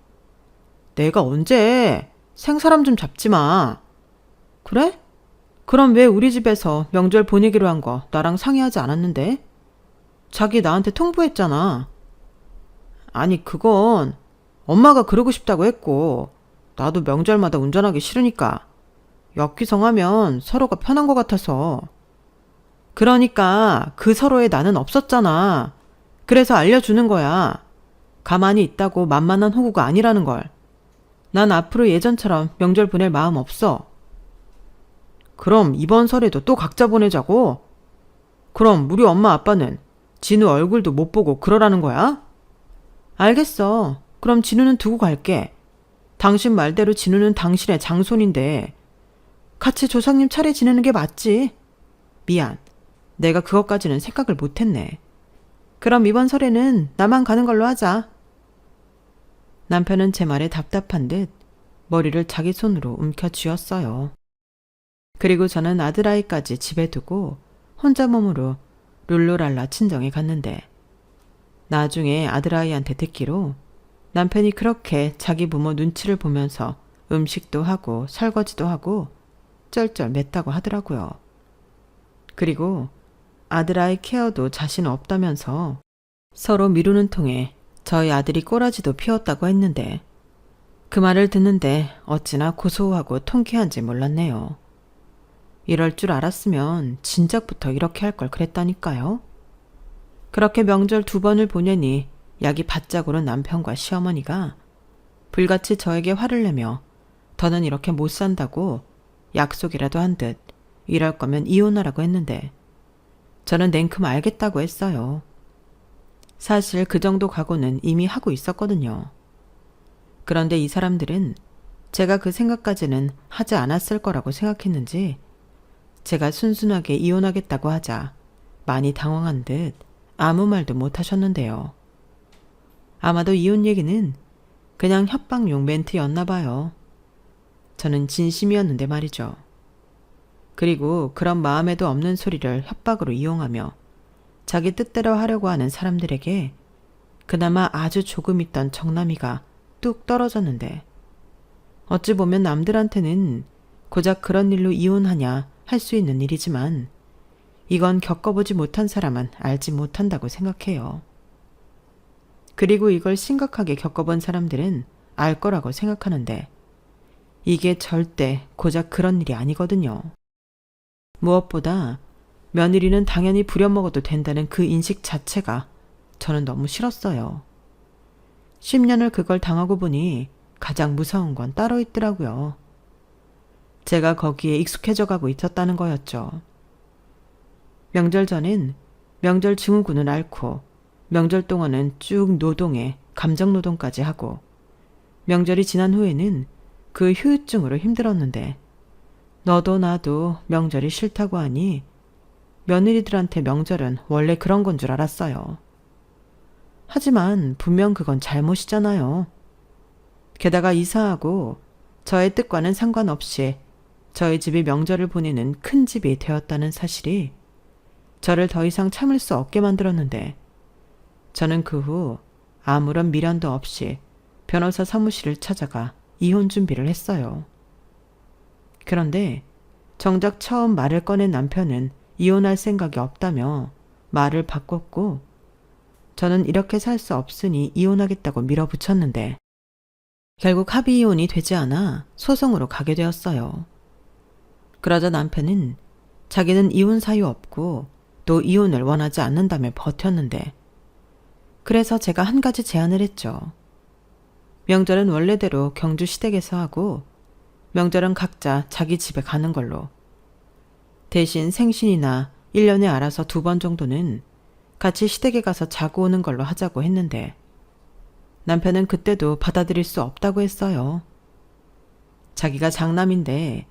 내가 언제? 생사람 좀 잡지 마. 그래? 그럼 왜 우리 집에서 명절 보내기로 한 거 나랑 상의하지 않았는데? 자기 나한테 통보했잖아. 아니, 그건 엄마가 그러고 싶다고 했고, 나도 명절마다 운전하기 싫으니까. 역기성하면 서로가 편한 것 같아서. 그러니까 그 서로의 나는 없었잖아. 그래서 알려주는 거야. 가만히 있다고 만만한 호구가 아니라는 걸. 난 앞으로 예전처럼 명절 보낼 마음 없어. 그럼 이번 설에도 또 각자 보내자고? 그럼 우리 엄마 아빠는 진우 얼굴도 못 보고 그러라는 거야? 알겠어. 그럼 진우는 두고 갈게. 당신 말대로 진우는 당신의 장손인데 같이 조상님 차례 지내는 게 맞지. 미안. 내가 그것까지는 생각을 못했네. 그럼 이번 설에는 나만 가는 걸로 하자. 남편은 제 말에 답답한 듯 머리를 자기 손으로 움켜쥐었어요. 그리고 저는 아들아이까지 집에 두고 혼자 몸으로 룰루랄라 친정에 갔는데 나중에 아들아이한테 듣기로 남편이 그렇게 자기 부모 눈치를 보면서 음식도 하고 설거지도 하고 쩔쩔 맸다고 하더라고요. 그리고 아들아이 케어도 자신 없다면서 서로 미루는 통에 저희 아들이 꼬라지도 피웠다고 했는데 그 말을 듣는데 어찌나 고소하고 통쾌한지 몰랐네요. 이럴 줄 알았으면 진작부터 이렇게 할 걸 그랬다니까요. 그렇게 명절 2번을 보내니 약이 바짝 오른 남편과 시어머니가 불같이 저에게 화를 내며 더는 이렇게 못 산다고 약속이라도 한 듯 이럴 거면 이혼하라고 했는데 저는 냉큼 알겠다고 했어요. 사실 그 정도 각오는 이미 하고 있었거든요. 그런데 이 사람들은 제가 그 생각까지는 하지 않았을 거라고 생각했는지 제가 순순하게 이혼하겠다고 하자 많이 당황한 듯 아무 말도 못 하셨는데요. 아마도 이혼 얘기는 그냥 협박용 멘트였나 봐요. 저는 진심이었는데 말이죠. 그리고 그런 마음에도 없는 소리를 협박으로 이용하며 자기 뜻대로 하려고 하는 사람들에게 그나마 아주 조금 있던 정남이가 뚝 떨어졌는데 어찌 보면 남들한테는 고작 그런 일로 이혼하냐 할 수 있는 일이지만 이건 겪어보지 못한 사람은 알지 못한다고 생각해요. 그리고 이걸 심각하게 겪어본 사람들은 알 거라고 생각하는데 이게 절대 고작 그런 일이 아니거든요. 무엇보다 며느리는 당연히 부려먹어도 된다는 그 인식 자체가 저는 너무 싫었어요. 10년을 그걸 당하고 보니 가장 무서운 건 따로 있더라고요. 제가 거기에 익숙해져 가고 있었다는 거였죠. 명절 전엔 명절 증후군을 앓고 명절 동안은 쭉 노동에 감정노동까지 하고 명절이 지난 후에는 그 후유증으로 힘들었는데 너도 나도 명절이 싫다고 하니 며느리들한테 명절은 원래 그런 건 줄 알았어요. 하지만 분명 그건 잘못이잖아요. 게다가 이사하고 저의 뜻과는 상관없이 저희 집이 명절을 보내는 큰 집이 되었다는 사실이 저를 더 이상 참을 수 없게 만들었는데 저는 그 후 아무런 미련도 없이 변호사 사무실을 찾아가 이혼 준비를 했어요. 그런데 정작 처음 말을 꺼낸 남편은 이혼할 생각이 없다며 말을 바꿨고 저는 이렇게 살 수 없으니 이혼하겠다고 밀어붙였는데 결국 합의 이혼이 되지 않아 소송으로 가게 되었어요. 그러자 남편은 자기는 이혼 사유 없고 또 이혼을 원하지 않는다며 버텼는데 그래서 제가 한 가지 제안을 했죠. 명절은 원래대로 경주 시댁에서 하고 명절은 각자 자기 집에 가는 걸로. 대신 생신이나 1년에 알아서 2번 정도는 같이 시댁에 가서 자고 오는 걸로 하자고 했는데 남편은 그때도 받아들일 수 없다고 했어요. 자기가 장남인데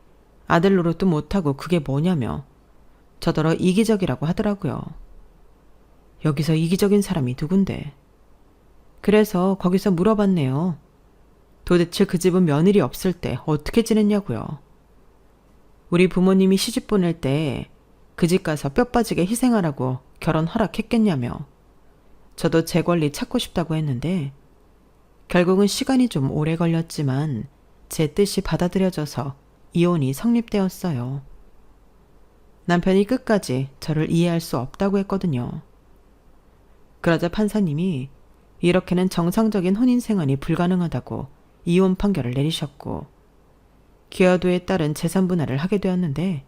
아들 노릇도 못하고 그게 뭐냐며 저더러 이기적이라고 하더라고요. 여기서 이기적인 사람이 누군데. 그래서 거기서 물어봤네요. 도대체 그 집은 며느리 없을 때 어떻게 지냈냐고요. 우리 부모님이 시집 보낼 때 그 집 가서 뼈 빠지게 희생하라고 결혼 허락했겠냐며 저도 제 권리 찾고 싶다고 했는데 결국은 시간이 좀 오래 걸렸지만 제 뜻이 받아들여져서 이혼이 성립되었어요. 남편이 끝까지 저를 이해할 수 없다고 했거든요. 그러자 판사님이 이렇게는 정상적인 혼인 생활이 불가능하다고 이혼 판결을 내리셨고 기여도에 따른 재산 분할을 하게 되었는데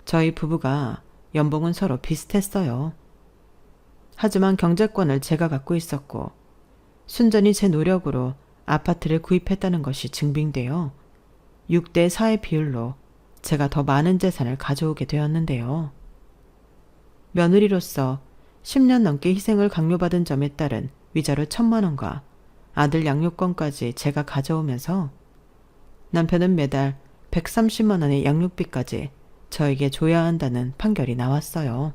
저희 부부가 연봉은 서로 비슷했어요. 하지만 경제권을 제가 갖고 있었고 순전히 제 노력으로 아파트를 구입했다는 것이 증빙되어 6대 4의 비율로 제가 더 많은 재산을 가져오게 되었는데요. 며느리로서 10년 넘게 희생을 강요받은 점에 따른 위자료 1,000만 원과 아들 양육권까지 제가 가져오면서 남편은 매달 130만 원의 양육비까지 저에게 줘야 한다는 판결이 나왔어요.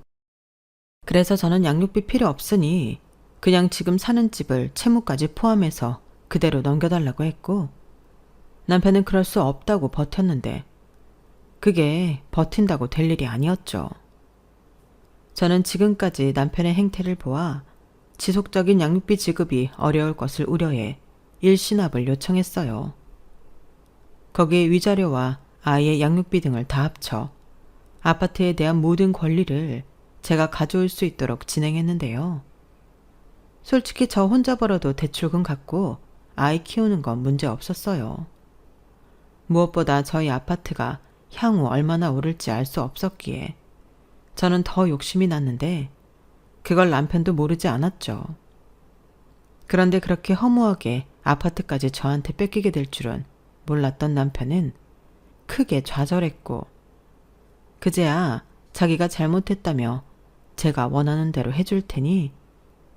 그래서 저는 양육비 필요 없으니 그냥 지금 사는 집을 채무까지 포함해서 그대로 넘겨달라고 했고 남편은 그럴 수 없다고 버텼는데 그게 버틴다고 될 일이 아니었죠. 저는 지금까지 남편의 행태를 보아 지속적인 양육비 지급이 어려울 것을 우려해 일시납을 요청했어요. 거기에 위자료와 아이의 양육비 등을 다 합쳐 아파트에 대한 모든 권리를 제가 가져올 수 있도록 진행했는데요. 솔직히 저 혼자 벌어도 대출금 갚고 아이 키우는 건 문제 없었어요. 무엇보다 저희 아파트가 향후 얼마나 오를지 알 수 없었기에 저는 더 욕심이 났는데 그걸 남편도 모르지 않았죠. 그런데 그렇게 허무하게 아파트까지 저한테 뺏기게 될 줄은 몰랐던 남편은 크게 좌절했고 그제야 자기가 잘못했다며 제가 원하는 대로 해줄 테니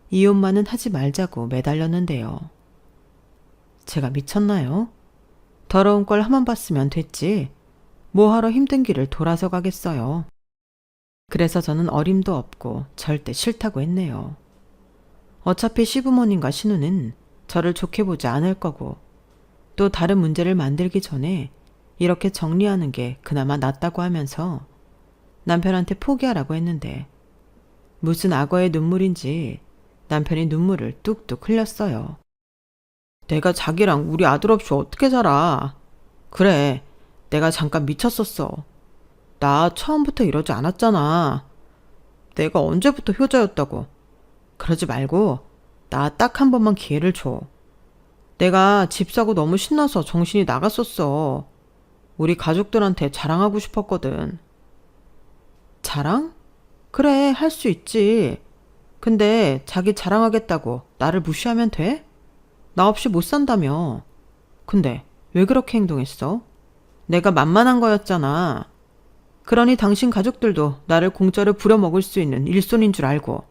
이혼만은 하지 말자고 매달렸는데요. 제가 미쳤나요? 더러운 꼴 한번 봤으면 됐지 뭐하러 힘든 길을 돌아서 가겠어요. 그래서 저는 어림도 없고 절대 싫다고 했네요. 어차피 시부모님과 신우는 저를 좋게 보지 않을 거고 또 다른 문제를 만들기 전에 이렇게 정리하는 게 그나마 낫다고 하면서 남편한테 포기하라고 했는데 무슨 악어의 눈물인지 남편이 눈물을 뚝뚝 흘렸어요. 내가 자기랑 우리 아들 없이 어떻게 살아. 그래, 내가 잠깐 미쳤었어. 나 처음부터 이러지 않았잖아. 내가 언제부터 효자였다고. 그러지 말고 나 딱 한 번만 기회를 줘. 내가 집 사고 너무 신나서 정신이 나갔었어. 우리 가족들한테 자랑하고 싶었거든. 자랑? 그래, 할 수 있지. 근데 자기 자랑하겠다고 나를 무시하면 돼? 나 없이 못 산다며. 근데 왜 그렇게 행동했어? 내가 만만한 거였잖아. 그러니 당신 가족들도 나를 공짜로 부려먹을 수 있는 일손인 줄 알고.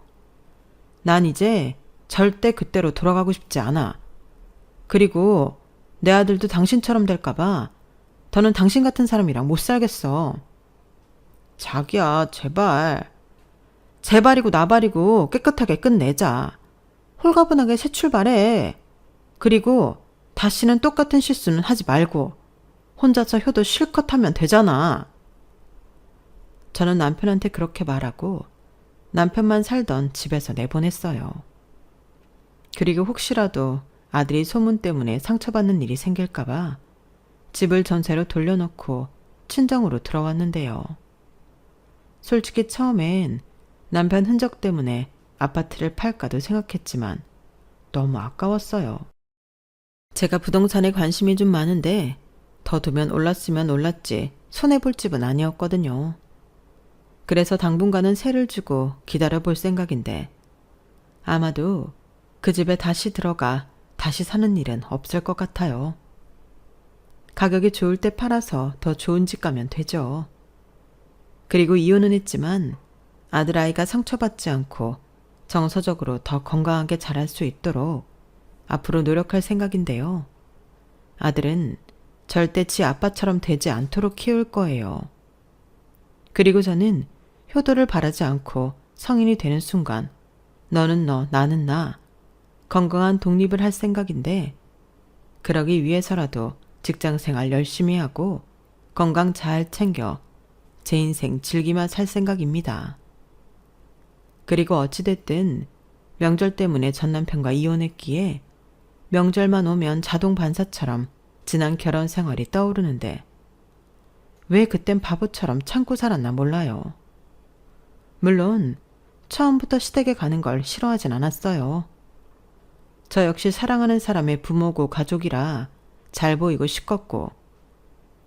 난 이제 절대 그때로 돌아가고 싶지 않아. 그리고 내 아들도 당신처럼 될까봐 더는 당신 같은 사람이랑 못 살겠어. 자기야, 제발. 제발이고 나발이고 깨끗하게 끝내자. 홀가분하게 새 출발해. 그리고 다시는 똑같은 실수는 하지 말고 혼자서 효도 실컷 하면 되잖아. 저는 남편한테 그렇게 말하고 남편만 살던 집에서 내보냈어요. 그리고 혹시라도 아들이 소문 때문에 상처받는 일이 생길까봐 집을 전세로 돌려놓고 친정으로 들어왔는데요. 솔직히 처음엔 남편 흔적 때문에 아파트를 팔까도 생각했지만 너무 아까웠어요. 제가 부동산에 관심이 좀 많은데 더 두면 올랐으면 올랐지 손해볼 집은 아니었거든요. 그래서 당분간은 세를 주고 기다려볼 생각인데 아마도 그 집에 다시 들어가 다시 사는 일은 없을 것 같아요. 가격이 좋을 때 팔아서 더 좋은 집 가면 되죠. 그리고 이혼은 했지만 아들아이가 상처받지 않고 정서적으로 더 건강하게 자랄 수 있도록 앞으로 노력할 생각인데요. 아들은 절대 지 아빠처럼 되지 않도록 키울 거예요. 그리고 저는 효도를 바라지 않고 성인이 되는 순간 너는 너, 나는 나, 건강한 독립을 할 생각인데 그러기 위해서라도 직장생활 열심히 하고 건강 잘 챙겨 제 인생 즐기며 살 생각입니다. 그리고 어찌됐든 명절 때문에 전남편과 이혼했기에 명절만 오면 자동 반사처럼 지난 결혼 생활이 떠오르는데 왜 그땐 바보처럼 참고 살았나 몰라요. 물론 처음부터 시댁에 가는 걸 싫어하진 않았어요. 저 역시 사랑하는 사람의 부모고 가족이라 잘 보이고 싶었고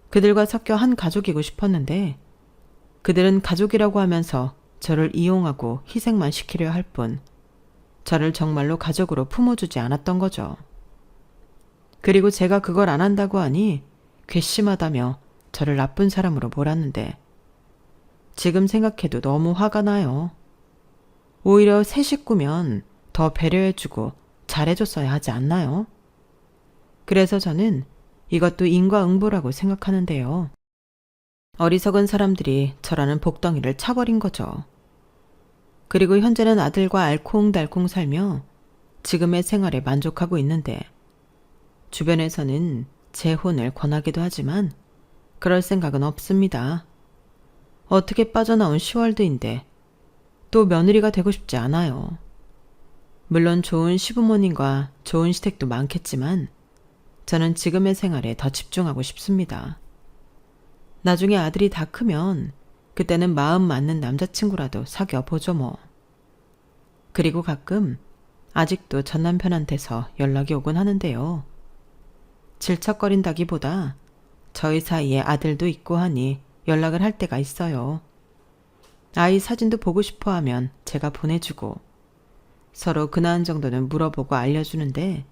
그들과 섞여 한 가족이고 싶었는데 그들은 가족이라고 하면서 저를 이용하고 희생만 시키려 할 뿐 저를 정말로 가족으로 품어주지 않았던 거죠. 그리고 제가 그걸 안 한다고 하니 괘씸하다며 저를 나쁜 사람으로 몰았는데 지금 생각해도 너무 화가 나요. 오히려 새 식구면 더 배려해주고 잘해줬어야 하지 않나요? 그래서 저는 이것도 인과응보라고 생각하는데요. 어리석은 사람들이 저라는 복덩이를 차버린 거죠. 그리고 현재는 아들과 알콩달콩 살며 지금의 생활에 만족하고 있는데 주변에서는 재혼을 권하기도 하지만 그럴 생각은 없습니다. 어떻게 빠져나온 시월드인데 또 며느리가 되고 싶지 않아요. 물론 좋은 시부모님과 좋은 시댁도 많겠지만 저는 지금의 생활에 더 집중하고 싶습니다. 나중에 아들이 다 크면 그때는 마음 맞는 남자친구라도 사귀어 보죠 뭐. 그리고 가끔 아직도 전 남편한테서 연락이 오곤 하는데요. 질척거린다기보다 저희 사이에 아들도 있고 하니 연락을 할 때가 있어요. 아이 사진도 보고 싶어 하면 제가 보내주고 서로 근황 정도는 물어보고 알려주는데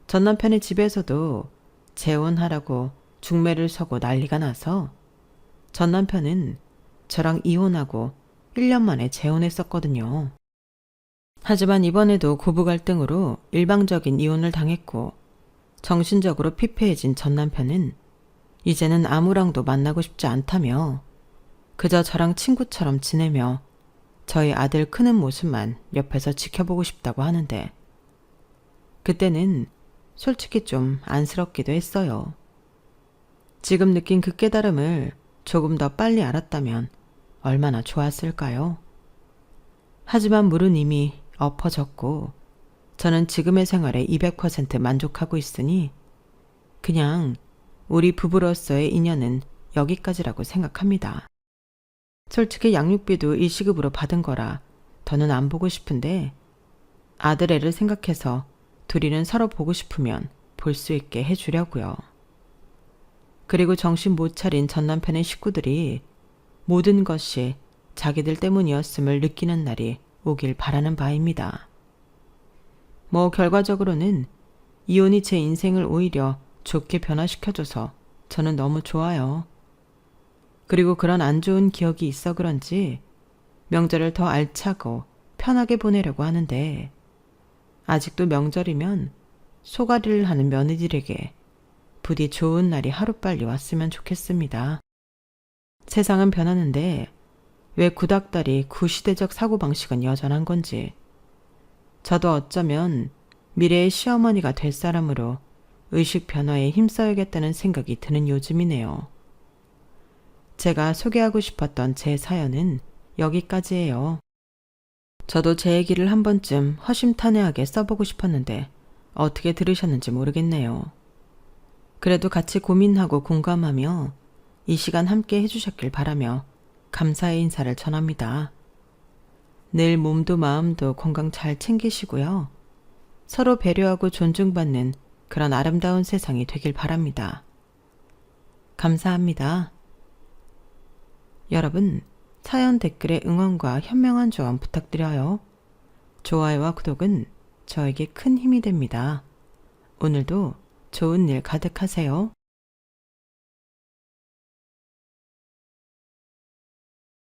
전 남편의 집에서도 재혼하라고 중매를 서고 난리가 나서 전 남편은 저랑 이혼하고 1년 만에 재혼했었거든요. 하지만 이번에도 고부 갈등으로 일방적인 이혼을 당했고 정신적으로 피폐해진 전 남편은 이제는 아무랑도 만나고 싶지 않다며 그저 저랑 친구처럼 지내며 저희 아들 크는 모습만 옆에서 지켜보고 싶다고 하는데 그때는 솔직히 좀 안쓰럽기도 했어요. 지금 느낀 그 깨달음을 조금 더 빨리 알았다면 얼마나 좋았을까요? 하지만 물은 이미 엎어졌고 저는 지금의 생활에 200% 만족하고 있으니 그냥 우리 부부로서의 인연은 여기까지라고 생각합니다. 솔직히 양육비도 일시급으로 받은 거라 더는 안 보고 싶은데 아들 애를 생각해서 둘이는 서로 보고 싶으면 볼 수 있게 해주려고요. 그리고 정신 못 차린 전 남편의 식구들이 모든 것이 자기들 때문이었음을 느끼는 날이 오길 바라는 바입니다. 뭐 결과적으로는 이혼이 제 인생을 오히려 좋게 변화시켜줘서 저는 너무 좋아요. 그리고 그런 안 좋은 기억이 있어 그런지 명절을 더 알차고 편하게 보내려고 하는데 아직도 명절이면 소가리를 하는 며느리에게 부디 좋은 날이 하루빨리 왔으면 좋겠습니다. 세상은 변하는데 왜 구닥다리 구시대적 사고방식은 여전한 건지 저도 어쩌면 미래의 시어머니가 될 사람으로 의식 변화에 힘써야겠다는 생각이 드는 요즘이네요. 제가 소개하고 싶었던 제 사연은 여기까지예요. 저도 제 얘기를 한 번쯤 허심탄회하게 써보고 싶었는데 어떻게 들으셨는지 모르겠네요. 그래도 같이 고민하고 공감하며 이 시간 함께 해주셨길 바라며 감사의 인사를 전합니다. 늘 몸도 마음도 건강 잘 챙기시고요. 서로 배려하고 존중받는 그런 아름다운 세상이 되길 바랍니다. 감사합니다. 여러분, 사연 댓글에 응원과 현명한 조언 부탁드려요. 좋아요와 구독은 저에게 큰 힘이 됩니다. 오늘도 좋은 일 가득하세요.